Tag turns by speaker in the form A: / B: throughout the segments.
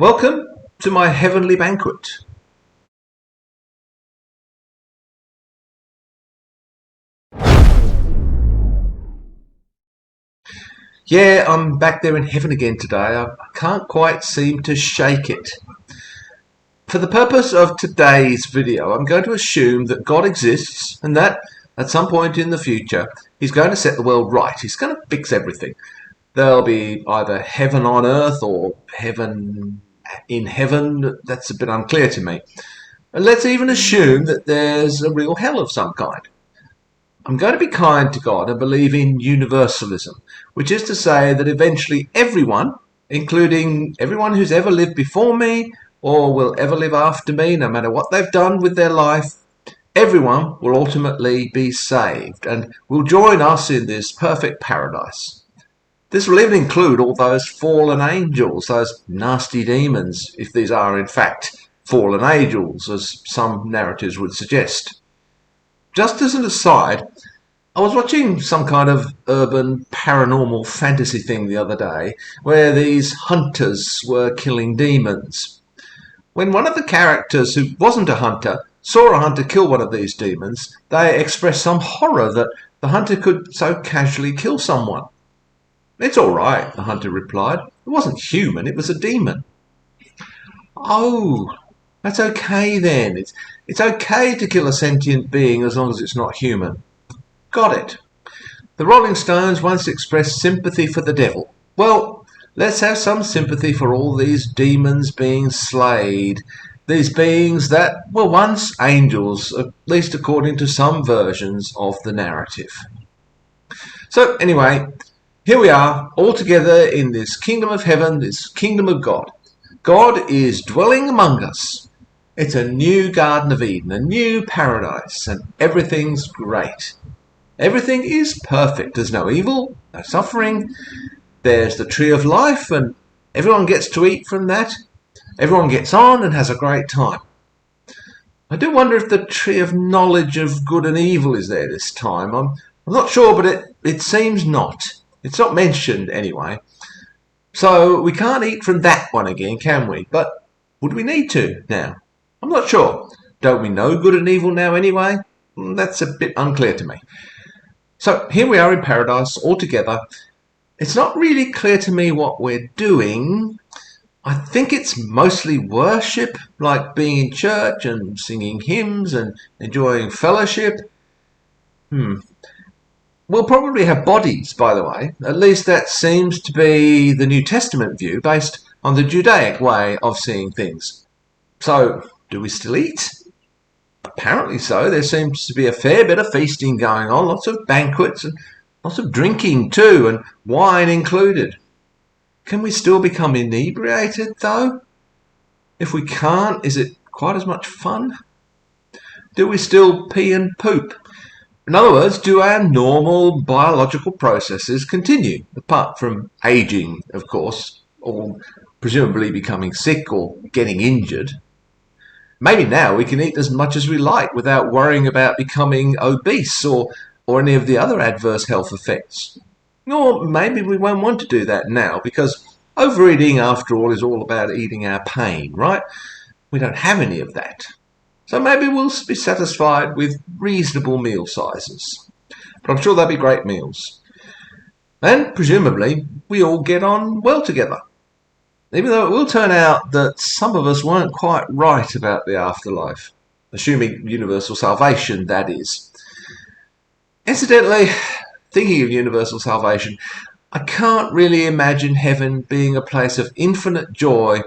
A: Welcome to my heavenly banquet. Yeah, I'm back there in heaven again today. I can't quite seem to shake it. For the purpose of today's video, I'm going to assume that God exists and that at some point in the future, He's going to set the world right. He's going to fix everything. There'll be either heaven on earth or heaven in heaven. That's a bit unclear to me. And let's even assume that there's a real hell of some kind. I'm going to be kind to God and believe in universalism, which is to say that eventually everyone, including everyone who's ever lived before me or will ever live after me, no matter what they've done with their life, everyone will ultimately be saved and will join us in this perfect paradise. This will even include all those fallen angels, those nasty demons, if these are in fact fallen angels, as some narratives would suggest. Just as an aside, I was watching some kind of urban paranormal fantasy thing the other day where these hunters were killing demons. When one of the characters who wasn't a hunter saw a hunter kill one of these demons, they expressed some horror that the hunter could so casually kill someone. "It's all right," the hunter replied. "It wasn't human, it was a demon." Oh, that's okay then. It's okay to kill a sentient being as long as it's not human. Got it. The Rolling Stones once expressed sympathy for the devil. Well, let's have some sympathy for all these demons being slayed. These beings that were once angels, at least according to some versions of the narrative. So anyway, here we are, all together in this kingdom of heaven, this kingdom of God. God is dwelling among us. It's a new Garden of Eden, a new paradise, and everything's great. Everything is perfect. There's no evil, no suffering. There's the tree of life, and everyone gets to eat from that. Everyone gets on and has a great time. I do wonder if the tree of knowledge of good and evil is there this time. I'm not sure, but it seems not. It's not mentioned anyway. So we can't eat from that one again, can we? But would we need to now? I'm not sure. Don't we know good and evil now anyway? That's a bit unclear to me. So here we are in paradise all together. It's not really clear to me what we're doing. I think it's mostly worship, like being in church and singing hymns and enjoying fellowship. We'll probably have bodies, by the way. At least that seems to be the New Testament view based on the Judaic way of seeing things. So, do we still eat? Apparently so. There seems to be a fair bit of feasting going on, lots of banquets and lots of drinking too, and wine included. Can we still become inebriated though? If we can't, is it quite as much fun? Do we still pee and poop? In other words, do our normal biological processes continue, apart from aging, of course, or presumably becoming sick or getting injured? Maybe now we can eat as much as we like without worrying about becoming obese or any of the other adverse health effects. Or maybe we won't want to do that now because overeating, after all, is all about eating our pain, right? We don't have any of that. So maybe we'll be satisfied with reasonable meal sizes. But I'm sure they'll be great meals. And presumably we all get on well together. Even though it will turn out that some of us weren't quite right about the afterlife. Assuming universal salvation, that is. Incidentally, thinking of universal salvation, I can't really imagine heaven being a place of infinite joy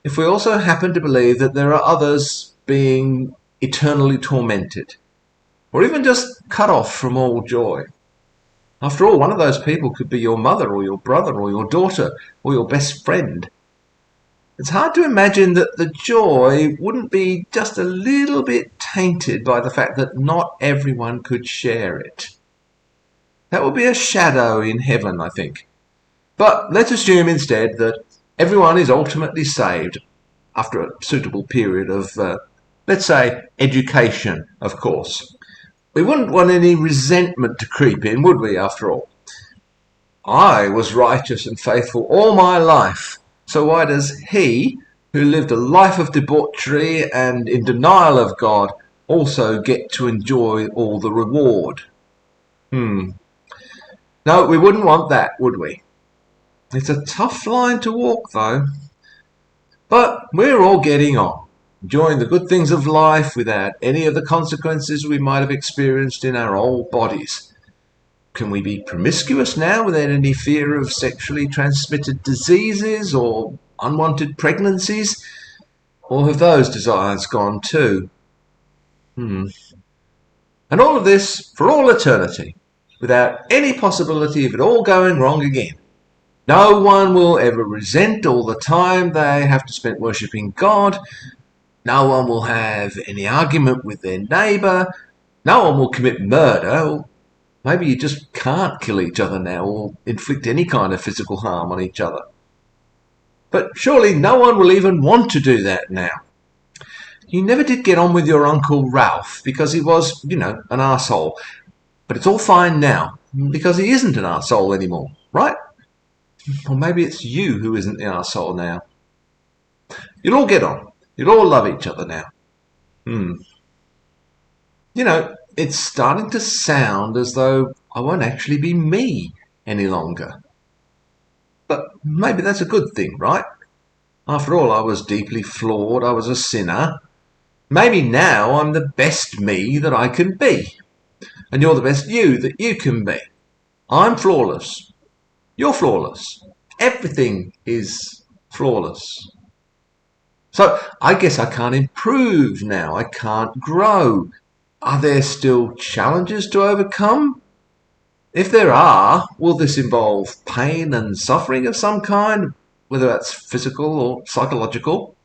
A: if we also happen to believe that there are others being eternally tormented, or even just cut off from all joy. After all, one of those people could be your mother or your brother or your daughter or your best friend. It's hard to imagine that the joy wouldn't be just a little bit tainted by the fact that not everyone could share it. That would be a shadow in heaven, I think. But let's assume instead that everyone is ultimately saved after a suitable period of, let's say, education, of course. We wouldn't want any resentment to creep in, would we, after all? I was righteous and faithful all my life, so why does he who lived a life of debauchery and in denial of God also get to enjoy all the reward? No, we wouldn't want that, would we? It's a tough line to walk, though. But we're all getting on, enjoying the good things of life without any of the consequences we might have experienced in our old bodies. Can we be promiscuous now without any fear of sexually transmitted diseases or unwanted pregnancies? Or have those desires gone too? And all of this for all eternity, without any possibility of it all going wrong again. No one will ever resent all the time they have to spend worshipping God. No one will have any argument with their neighbour. No one will commit murder. Or maybe you just can't kill each other now or inflict any kind of physical harm on each other. But surely no one will even want to do that now. You never did get on with your Uncle Ralph because he was, an arsehole. But it's all fine now because he isn't an arsehole anymore, right? Or maybe it's you who isn't the arsehole now. You'll all get on. You'll all love each other now. It's starting to sound as though I won't actually be me any longer. But maybe that's a good thing, right? After all, I was deeply flawed. I was a sinner. Maybe now I'm the best me that I can be. And you're the best you that you can be. I'm flawless. You're flawless. Everything is flawless. So I guess I can't improve now. I can't grow. Are there still challenges to overcome? If there are, will this involve pain and suffering of some kind, whether that's physical or psychological?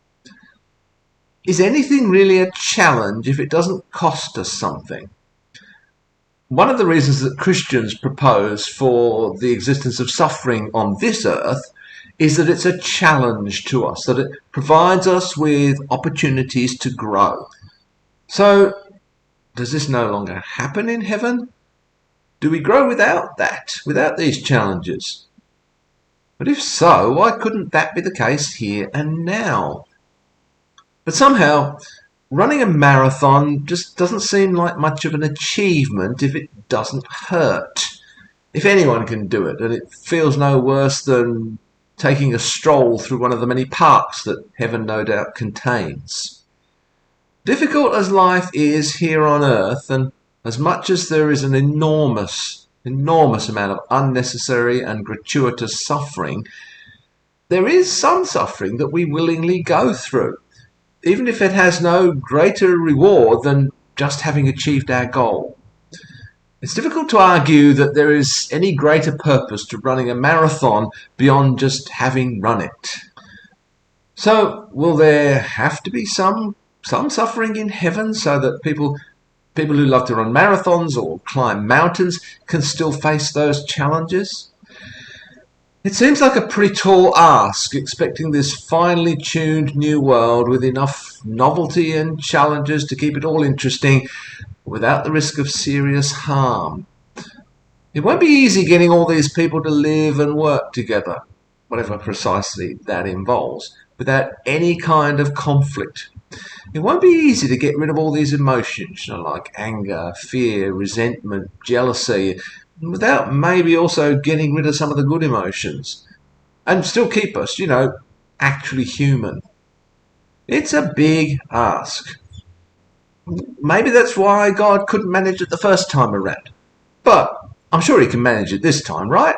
A: Is anything really a challenge if it doesn't cost us something? One of the reasons that Christians propose for the existence of suffering on this earth is that it's a challenge to us, that it provides us with opportunities to grow. So, does this no longer happen in heaven? Do we grow without that, without these challenges? But if so, why couldn't that be the case here and now? But somehow, running a marathon just doesn't seem like much of an achievement if it doesn't hurt. If anyone can do it, and it feels no worse than taking a stroll through one of the many parks that heaven no doubt contains. Difficult as life is here on earth, and as much as there is an enormous amount of unnecessary and gratuitous suffering, there is some suffering that we willingly go through, even if it has no greater reward than just having achieved our goal. It's difficult to argue that there is any greater purpose to running a marathon beyond just having run it. So, will there have to be some suffering in heaven so that people who love to run marathons or climb mountains can still face those challenges? It seems like a pretty tall ask, expecting this finely tuned new world with enough novelty and challenges to keep it all interesting without the risk of serious harm. It won't be easy getting all these people to live and work together, whatever precisely that involves, without any kind of conflict. It won't be easy to get rid of all these emotions, like anger, fear, resentment, jealousy, without maybe also getting rid of some of the good emotions, and still keep us, actually human. It's a big ask. Maybe that's why God couldn't manage it the first time around. But I'm sure he can manage it this time, right?